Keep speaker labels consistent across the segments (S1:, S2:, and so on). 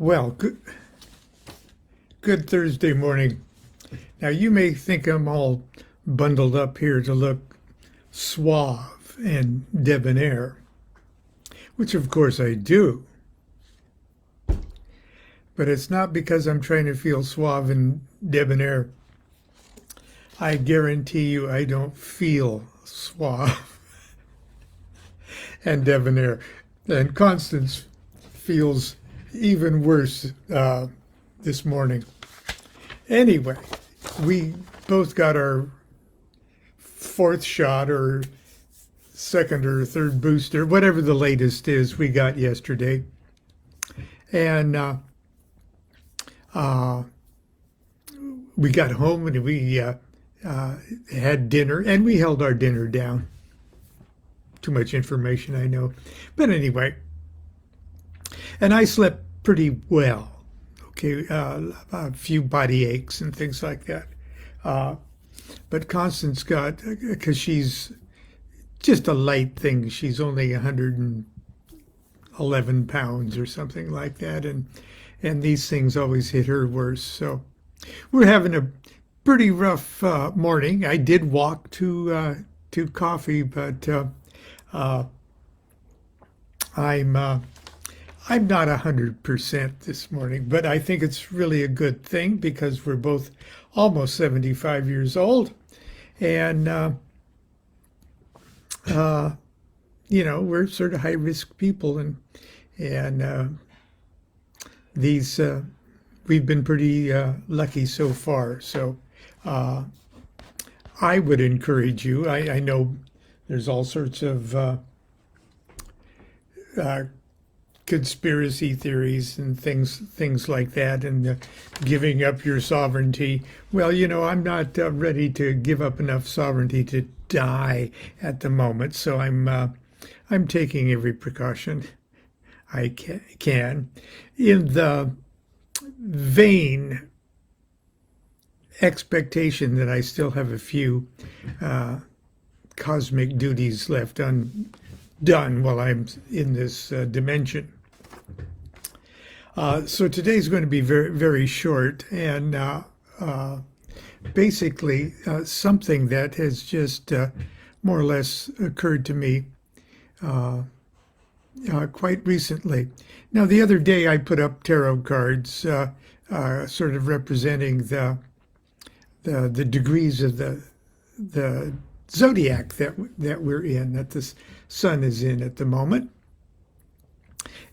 S1: Well, good Thursday morning. Now, you may think I'm all bundled up here to look suave and debonair, which of course I do. But it's not because I'm trying to feel suave and debonair. I guarantee you I don't feel suave and debonair. And Constance feels even worse this morning. Anyway, we both got our fourth shot or second or third booster, whatever the latest is, we got yesterday. And we got home and we had dinner, and we held our dinner down. Too much information, I know. But anyway, and I slept pretty well. Okay, a few body aches and things like that. But Constance got, because she's just a light thing, she's only 111 pounds or something like that, and these things always hit her worse. So we're having a pretty rough morning. I did walk to coffee, but I'm not 100% this morning, but I think it's really a good thing because we're both almost 75 years old, and we're sort of high risk people, and these we've been pretty lucky so far. So I would encourage you. I know there's all sorts of conspiracy theories and things like that, and giving up your sovereignty. Well, I'm not ready to give up enough sovereignty to die at the moment, so I'm taking every precaution I can, in the vain expectation that I still have a few cosmic duties left undone while I'm in this dimension. So today's going to be very, very short, and basically something that has just more or less occurred to me quite recently. Now, the other day I put up tarot cards, sort of representing the degrees of the zodiac that we're in, that the sun is in at the moment,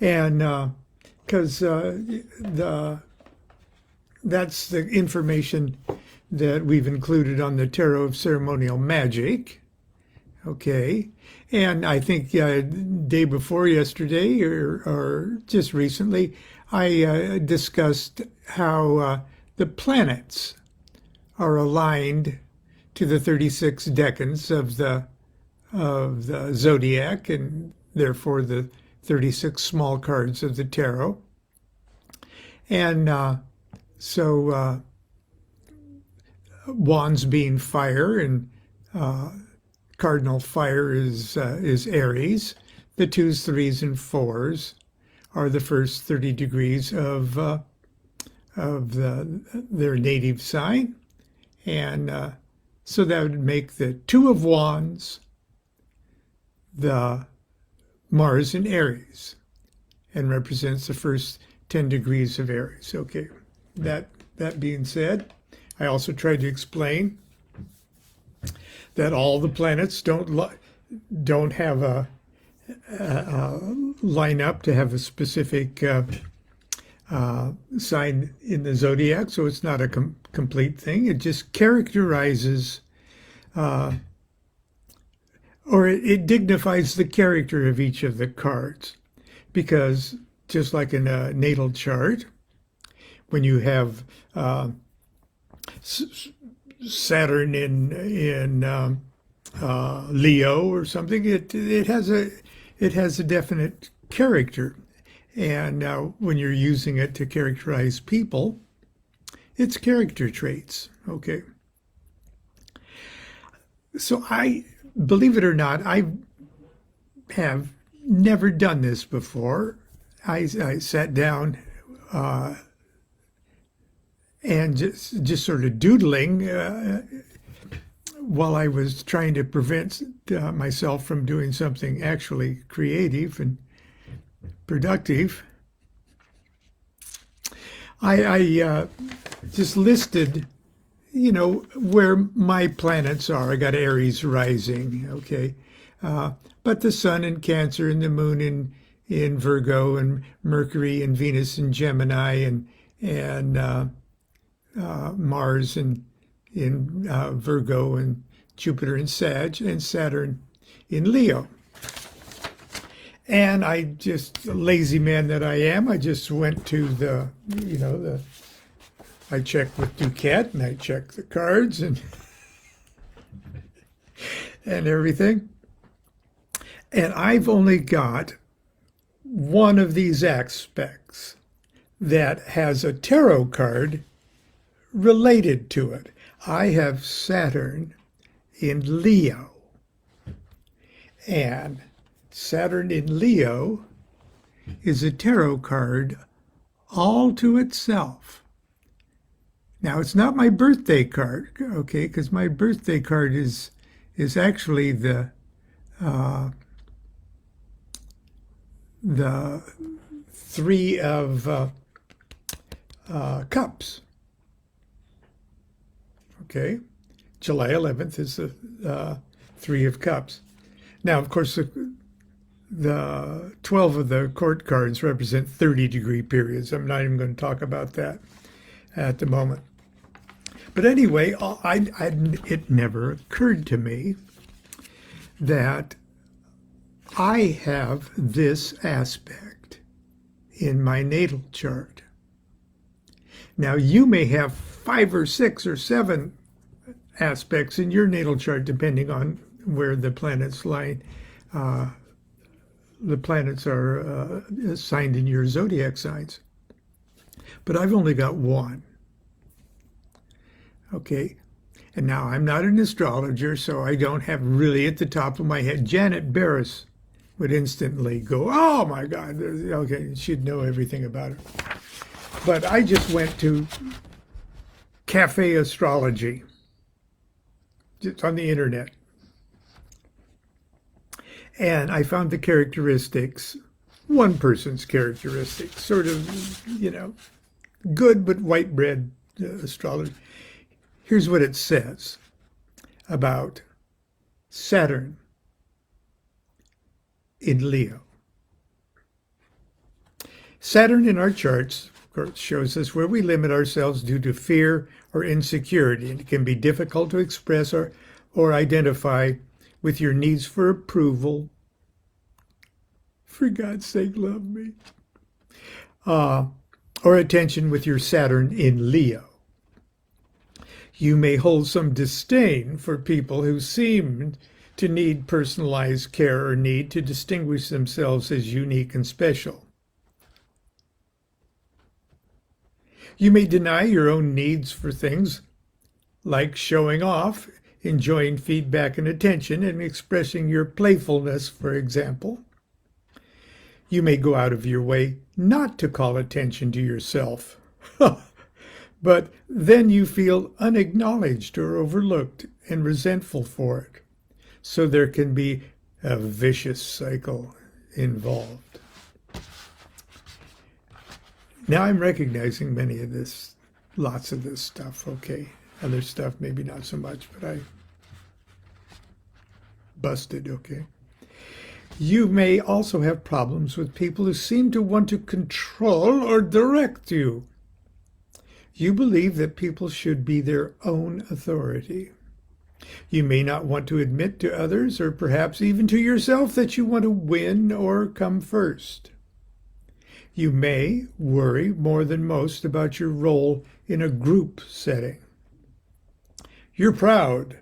S1: and because that's the information that we've included on the Tarot of Ceremonial Magic. Okay, and I think day before yesterday or just recently, I discussed how the planets are aligned to the 36 decans of the zodiac, and therefore the 36 small cards of the tarot. And so wands being fire, and cardinal fire is Aries. The 2s, 3s, and 4s are the first 30 degrees of their native sign, and so that would make the 2 of Wands the Mars in Aries, and represents the first 10 degrees of Aries. Okay, that being said, I also tried to explain that all the planets don't have a line up to have a specific sign in the zodiac, so it's not a complete thing. It just characterizes, or it dignifies the character of each of the cards, because just like in a natal chart, when you have Saturn in Leo or something, it has a definite character, and when you're using it to characterize people, it's character traits. Okay, so believe it or not, I have never done this before. I sat down and just sort of doodling while I was trying to prevent myself from doing something actually creative and productive. I just listed, where my planets are. I got Aries rising, okay, but the Sun in Cancer and the Moon in Virgo and Mercury and Venus in Gemini and Mars in Virgo and Jupiter in Sag and Saturn in Leo. And I just, lazy man that I am, I just went to I checked with DuQuette and I checked the cards and everything. And I've only got one of these aspects that has a tarot card related to it. I have Saturn in Leo. And Saturn in Leo is a tarot card all to itself. Now, it's not my birthday card, okay, because my birthday card is actually the Three of Cups. Okay, July 11th is the Three of Cups. Now, of course, the 12 of the court cards represent 30-degree periods. I'm not even going to talk about that at the moment. But anyway, it never occurred to me that I have this aspect in my natal chart. Now, you may have 5 or 6 or 7 aspects in your natal chart, depending on where the planets lie. The planets are assigned in your zodiac signs. But I've only got one. Okay, and now I'm not an astrologer, so I don't have really at the top of my head. Janet Barris would instantly go, oh my God, okay, she'd know everything about it. But I just went to Cafe Astrology. It's on the internet. And I found the characteristics, one person's characteristics, sort of, good but white bread astrology. Here's what it says about Saturn in Leo. Saturn in our charts, of course, shows us where we limit ourselves due to fear or insecurity. And it can be difficult to express or identify with your needs for approval. For God's sake, love me. Or attention with your Saturn in Leo. You may hold some disdain for people who seem to need personalized care or need to distinguish themselves as unique and special. You may deny your own needs for things like showing off, enjoying feedback and attention, and expressing your playfulness, for example. You may go out of your way not to call attention to yourself. But then you feel unacknowledged or overlooked and resentful for it. So there can be a vicious cycle involved. Now I'm recognizing many of this, lots of this stuff, okay. Other stuff, maybe not so much, but I busted, okay. You may also have problems with people who seem to want to control or direct you. You believe that people should be their own authority. You may not want to admit to others, or perhaps even to yourself, that you want to win or come first. You may worry more than most about your role in a group setting. You're proud,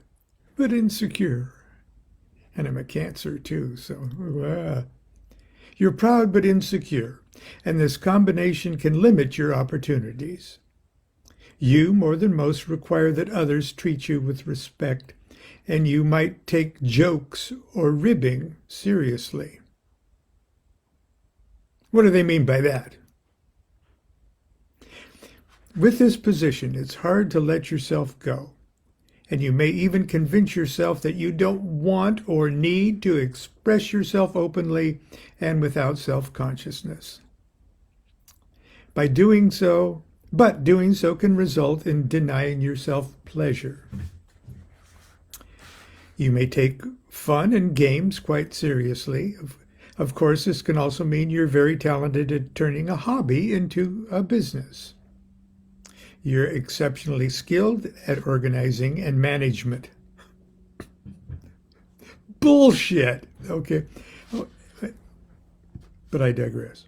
S1: but insecure. And I'm a Cancer too, so you're proud but insecure, and this combination can limit your opportunities. You, more than most, require that others treat you with respect, and you might take jokes or ribbing seriously. What do they mean by that? With this position, it's hard to let yourself go. And you may even convince yourself that you don't want or need to express yourself openly and without self-consciousness. But doing so can result in denying yourself pleasure. You may take fun and games quite seriously. Of course, this can also mean you're very talented at turning a hobby into a business. You're exceptionally skilled at organizing and management. Bullshit! Okay. But I digress.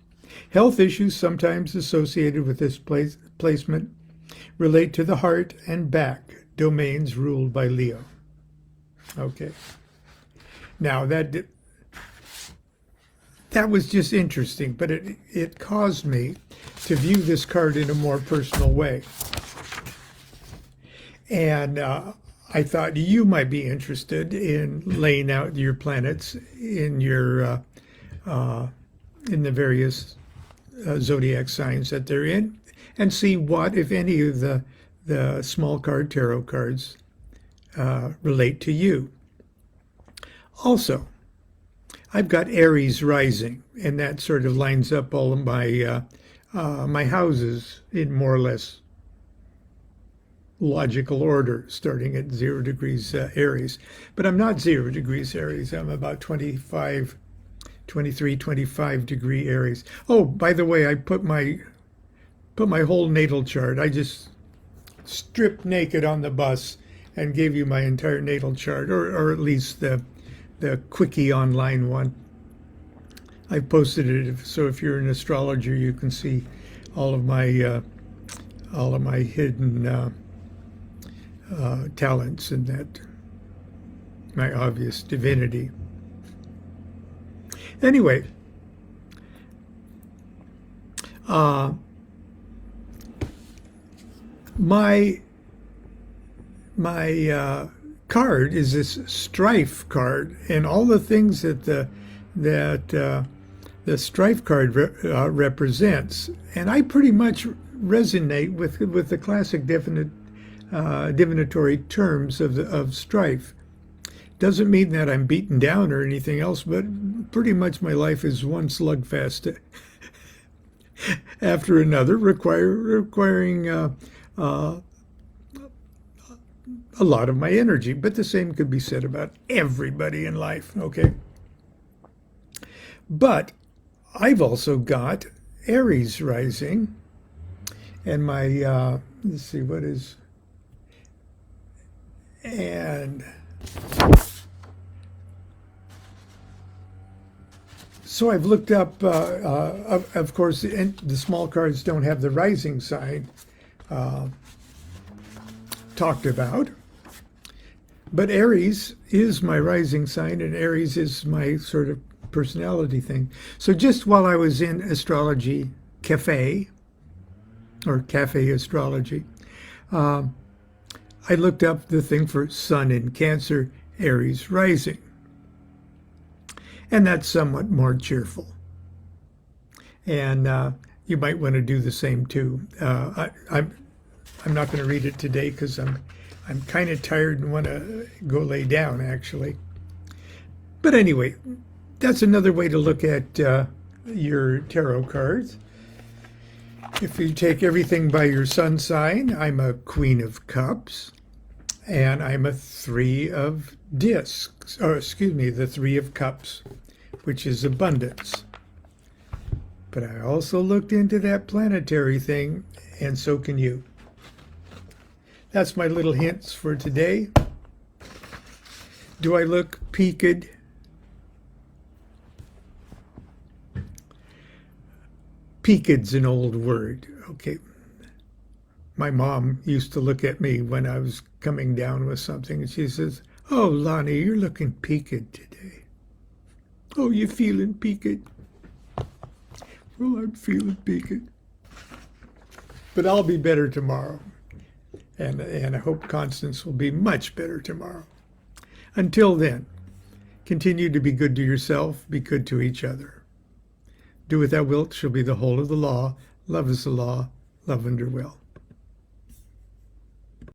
S1: Health issues sometimes associated with this placement relate to the heart and back, domains ruled by Leo. Okay. Now, that was just interesting, but it caused me to view this card in a more personal way. And I thought you might be interested in laying out your planets in your in the various zodiac signs that they're in, and see what, if any, of the small card tarot cards relate to you. Also, I've got Aries rising, and that sort of lines up all of my my houses in more or less logical order, starting at 0 degrees Aries. But I'm not 0 degrees Aries. I'm about 23, 25 degree Aries. Oh, by the way, I put my whole natal chart. I just stripped naked on the bus and gave you my entire natal chart, or at least the quickie online one. I posted it, so if you're an astrologer, you can see all of my hidden talents and that my obvious divinity. Anyway, my card is this strife card, and all the things that the strife card represents, and I pretty much resonate with the classic divinatory terms of strife. Doesn't mean that I'm beaten down or anything else, but pretty much my life is one slugfest after another, requiring a lot of my energy. But the same could be said about everybody in life, okay? But I've also got Aries rising, and my, let's see, what is, and so I've looked up, of course, the small cards don't have the rising sign talked about, but Aries is my rising sign, and Aries is my sort of personality thing. So just while I was in astrology cafe, or cafe astrology, I looked up the thing for Sun in Cancer, Aries rising. And that's somewhat more cheerful. And you might want to do the same too. I'm not going to read it today because I'm kind of tired and want to go lay down, actually. But anyway, that's another way to look at your tarot cards. If you take everything by your sun sign, I'm a Queen of Cups, and I'm a Three of Discs, or excuse me, the Three of Cups, which is abundance. But I also looked into that planetary thing, and so can you. That's my little hints for today. Do I look peaked? Peaked's an old word, okay. My mom used to look at me when I was coming down with something, and she says, "Oh, Lonnie, you're looking peaked today. Oh, you feeling peaked?" Well, I'm feeling peaked. But I'll be better tomorrow. And I hope Constance will be much better tomorrow. Until then, continue to be good to yourself, be good to each other. Do what thou wilt shall be the whole of the law. Love is the law, love under will.